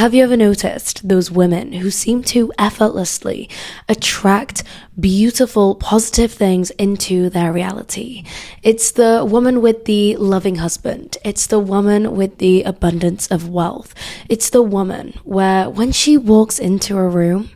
Have you ever noticed those women who seem to effortlessly attract beautiful, positive things into their reality? It's the woman with the loving husband. It's the woman with the abundance of wealth. It's the woman where when she walks into a room,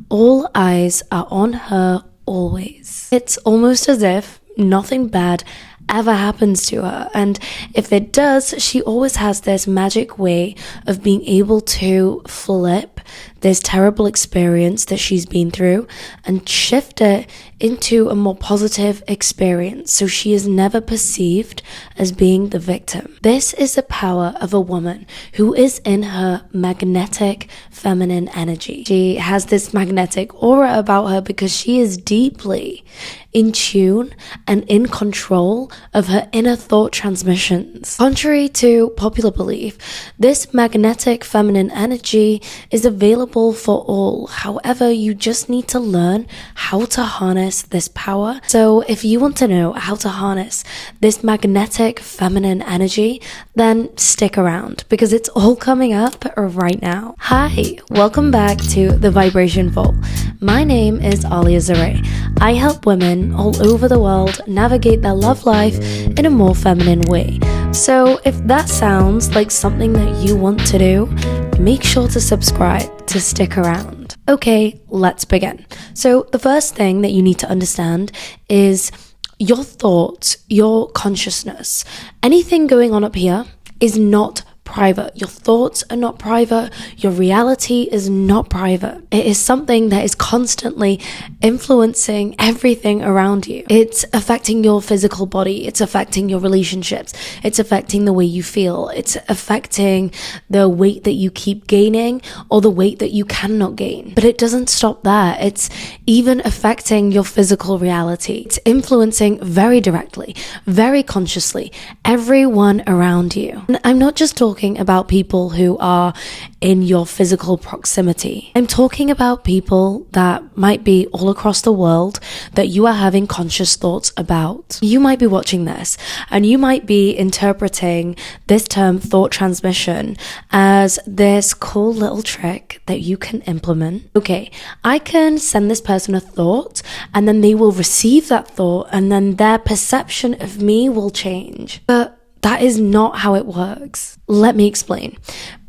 all eyes are on her always. It's almost as if nothing bad ever happens to her, and if it does, she always has this magic way of being able to flip this terrible experience that she's been through and shift it into a more positive experience, so she is never perceived as being the victim. This is the power of a woman who is in her magnetic feminine energy. She has this magnetic aura about her because she is deeply in tune and in control of her inner thought transmissions. Contrary to popular belief, this magnetic feminine energy is available for all. However, you just need to learn how to harness this power. So if you want to know how to harness this magnetic feminine energy, then stick around because it's all coming up right now. Hi, welcome back to The Vibration Vault. My name is Alia Zaray. I help women all over the world navigate their love life in a more feminine way. So if that sounds like something that you want to do, make sure to subscribe to stick around. Okay, let's begin. So the first thing that you need to understand is your thoughts, your consciousness. Anything going on up here is not private. Your thoughts are not private. Your reality is not private. It is something that is constantly influencing everything around you. It's affecting your physical body. It's affecting your relationships. It's affecting the way you feel. It's affecting the weight that you keep gaining or the weight that you cannot gain. But it doesn't stop there. It's even affecting your physical reality. It's influencing very directly, very consciously, everyone around you. And I'm not just talking about people who are in your physical proximity. I'm talking about people that might be all across the world that you are having conscious thoughts about. You might be watching this and you might be interpreting this term thought transmission as this cool little trick that you can implement. Okay, I can send this person a thought and then they will receive that thought and then their perception of me will change. But that is not how it works. Let me explain.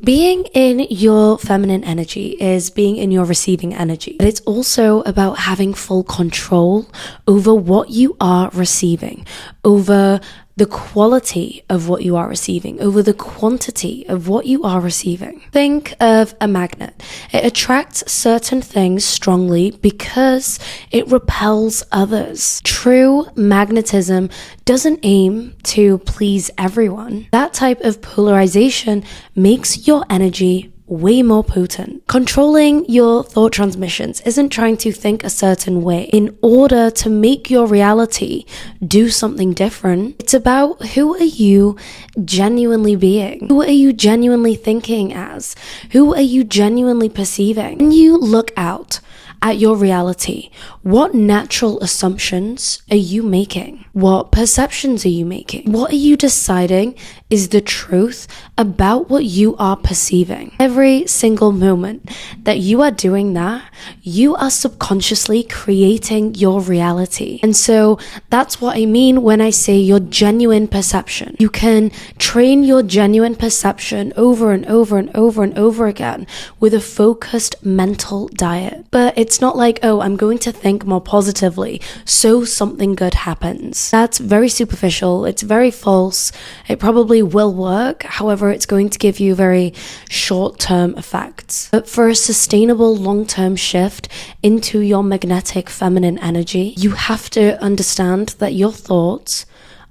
Being in your feminine energy is being in your receiving energy. But it's also about having full control over what you are receiving, over the quality of what you are receiving, over the quantity of what you are receiving. Think of a magnet. It attracts certain things strongly because it repels others. True magnetism doesn't aim to please everyone. That type of polarization makes your energy way more potent. Controlling your thought transmissions isn't trying to think a certain way in order to make your reality do something different. It's about who are you genuinely being? Who are you genuinely thinking as? Who are you genuinely perceiving? When you look out at your reality, what natural assumptions are you making? What perceptions are you making? What are you deciding is the truth about what you are perceiving? Every single moment that you are doing that, you are subconsciously creating your reality. And so that's what I mean when I say your genuine perception. You can train your genuine perception over and over and over and over again with a focused mental diet. But it's not like, oh, I'm going to think more positively so something good happens. That's very superficial. It's very false. It probably will work. However, it's going to give you very short-term effects. But for a sustainable long-term shift into your magnetic feminine energy, you have to understand that your thoughts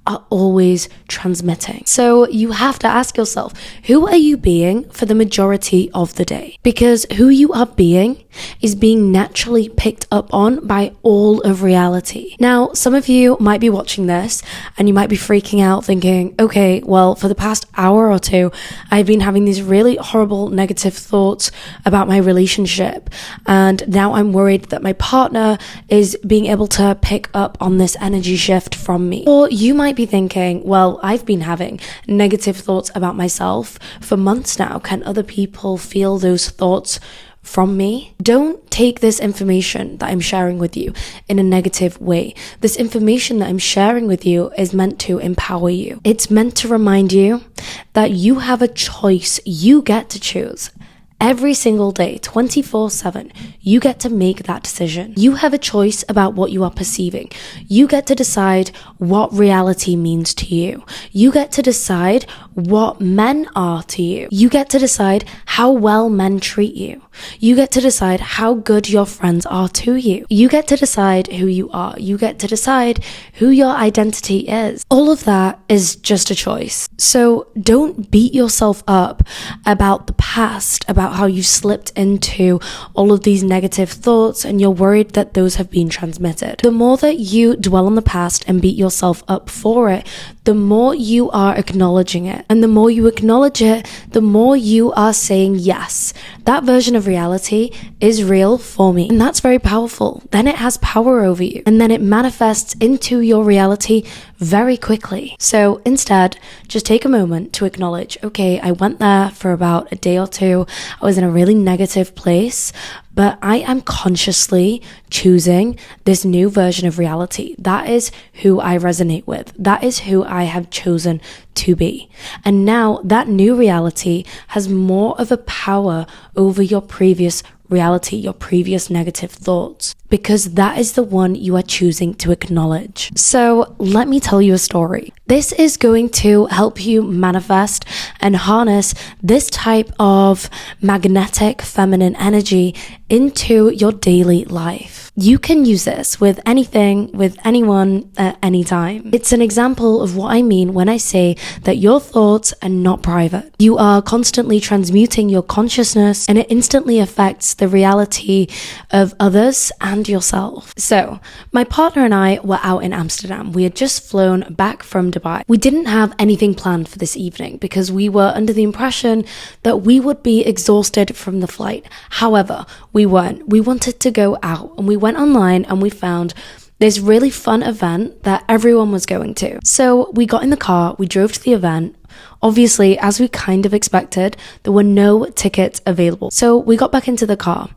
are always transmitting. So you have to ask yourself, who are you being for the majority of the day? Because who you are being is being naturally picked up on by all of reality. Now, some of you might be watching this and you might be freaking out thinking, okay, well, for the past hour or two, I've been having these really horrible negative thoughts about my relationship. And now I'm worried that my partner is being able to pick up on this energy shift from me. Or you might might be thinking, well, I've been having negative thoughts about myself for months now. Can other people feel those thoughts from me? Don't take this information that I'm sharing with you in a negative way. This information that I'm sharing with you is meant to empower you. It's meant to remind you that you have a choice. You get to choose. Every single day, 24/7, you get to make that decision. You have a choice about what you are perceiving. You get to decide what reality means to you. You get to decide what men are to you. You get to decide how well men treat you. You get to decide how good your friends are to you. You get to decide who you are. You get to decide who your identity is. All of that is just a choice. So don't beat yourself up about the past, about how you slipped into all of these negative thoughts and you're worried that those have been transmitted. The more that you dwell on the past and beat yourself up for it, the more you are acknowledging it. And the more you acknowledge it, the more you are saying, yes, that version of reality is real for me. And that's very powerful. Then it has power over you. And then it manifests into your reality very quickly. So instead, just take a moment to acknowledge, okay, I went there for about a day or two. I was in a really negative place, but I am consciously choosing this new version of reality. That is who I resonate with. That is who I have chosen to be. And now that new reality has more of a power over your previous reality, your previous negative thoughts, because that is the one you are choosing to acknowledge. So let me tell you a story. This is going to help you manifest and harness this type of magnetic feminine energy into your daily life. You can use this with anything, with anyone, at any time. It's an example of what I mean when I say that your thoughts are not private. You are constantly transmuting your consciousness, and it instantly affects the reality of others and yourself. So, my partner and I were out in Amsterdam. We had just flown back from Dubai. We didn't have anything planned for this evening because we were under the impression that we would be exhausted from the flight. However, we weren't. We wanted to go out, and we went online and we found this really fun event that everyone was going to. So we got in the car, we drove to the event. Obviously, as we kind of expected, there were no tickets available. So we got back into the car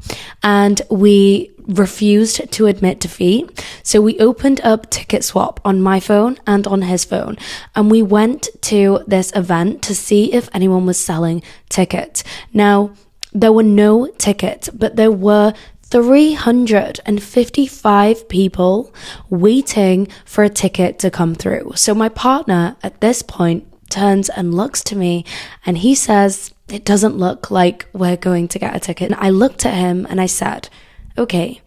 and we refused to admit defeat. So we opened up Ticket Swap on my phone and on his phone, and we went to this event to see if anyone was selling tickets. Now, there were no tickets, but there were 355 people waiting for a ticket to come through. So my partner at this point turns and looks to me and he says, "It doesn't look like we're going to get a ticket." And I looked at him and I said, "Okay,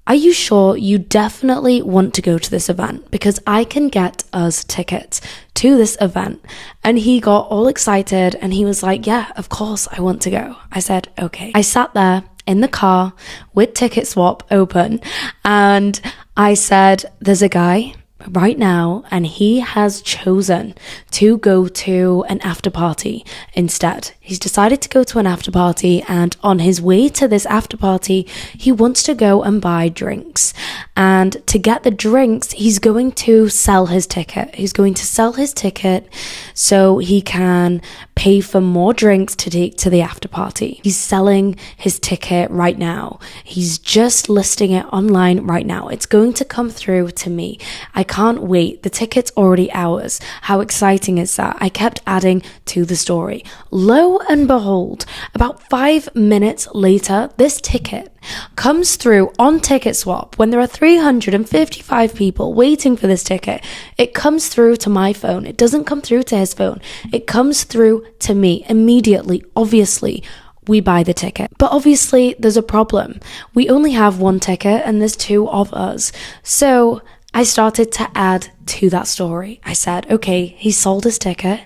are you sure you definitely want to go to this event? Because I can get us tickets to this event." And he got all excited and he was like, "Yeah, of course I want to go." I said, "Okay." I sat there in the car with Ticket Swap open and I said, "There's a guy right now and he has chosen to go to an after party instead. He's decided to go to an after party, and on his way to this after party, he wants to go and buy drinks. And to get the drinks, he's going to sell his ticket. He's going to sell his ticket so he can pay for more drinks to take to the after party. He's selling his ticket right now. He's just listing it online right now. It's going to come through to me. I can't wait. The ticket's already ours. How exciting is that?" I kept adding to the story. Lo and behold, about 5 minutes later, this ticket comes through on Ticket Swap. When there are 355 people waiting for this ticket, it comes through to my phone. It doesn't come through to his phone. It comes through to me immediately. Obviously, we buy the ticket. But obviously, there's a problem. We only have one ticket and there's two of us. So I started to add to that story. I said, okay, he sold his ticket.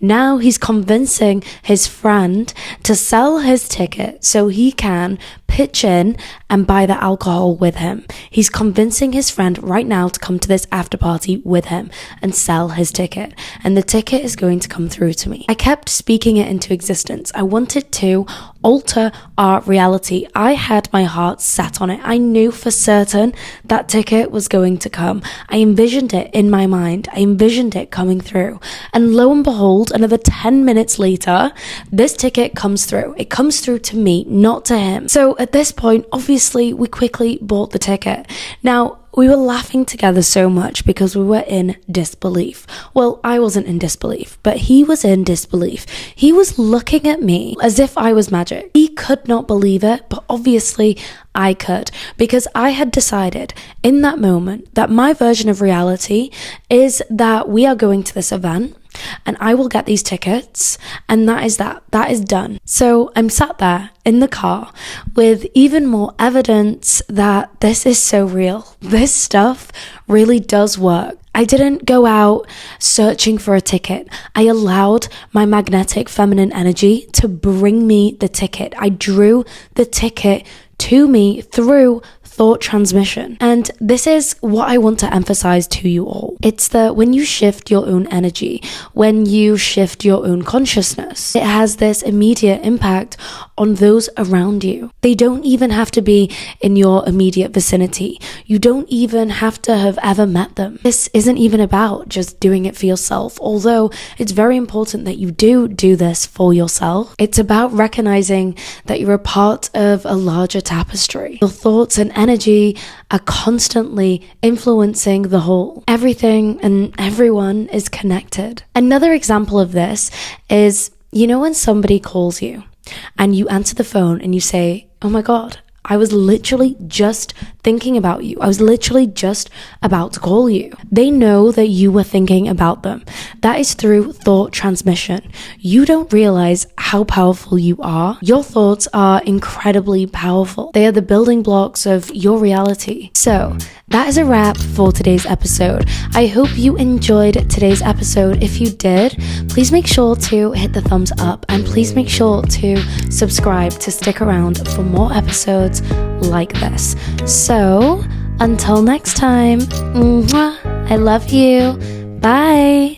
Now he's convincing his friend to sell his ticket so he can pitch in and buy the alcohol with him. He's convincing his friend right now to come to this after party with him and sell his ticket. And the ticket is going to come through to me. I kept speaking it into existence. I wanted to alter our reality. I had my heart set on it. I knew for certain that ticket was going to come. I envisioned it in my mind. I envisioned it coming through. And lo and behold, another 10 minutes later, this ticket comes through. It comes through to me, not to him. So at this point, obviously, we quickly bought the ticket. Now, we were laughing together so much because we were in disbelief. Well, I wasn't in disbelief, but he was in disbelief. He was looking at me as if I was magic. He could not believe it, but obviously I could, because I had decided in that moment that my version of reality is that we are going to this event and I will get these tickets, and that is done. So I'm sat there in the car with even more evidence that this is so real. This stuff really does work. I didn't go out searching for a ticket. I allowed my magnetic feminine energy to bring me the ticket. I drew the ticket to me through thought transmission. And this is what I want to emphasize to you all. It's that when you shift your own energy, when you shift your own consciousness, it has this immediate impact on those around you. They don't even have to be in your immediate vicinity. You don't even have to have ever met them. This isn't even about just doing it for yourself, although it's very important that you do this for yourself. It's about recognizing that you're a part of a larger tapestry. Your thoughts and energy are constantly influencing the whole. Everything and everyone is connected. Another example of this is, when somebody calls you and you answer the phone and you say, "Oh my God, I was literally just thinking about you. I was literally just about to call you." They know that you were thinking about them. That is through thought transmission. You don't realize how powerful you are. Your thoughts are incredibly powerful. They are the building blocks of your reality. So that is a wrap for today's episode. I hope you enjoyed today's episode. If you did, please make sure to hit the thumbs up and please make sure to subscribe to stick around for more episodes like this. So until next time, I love you. Bye.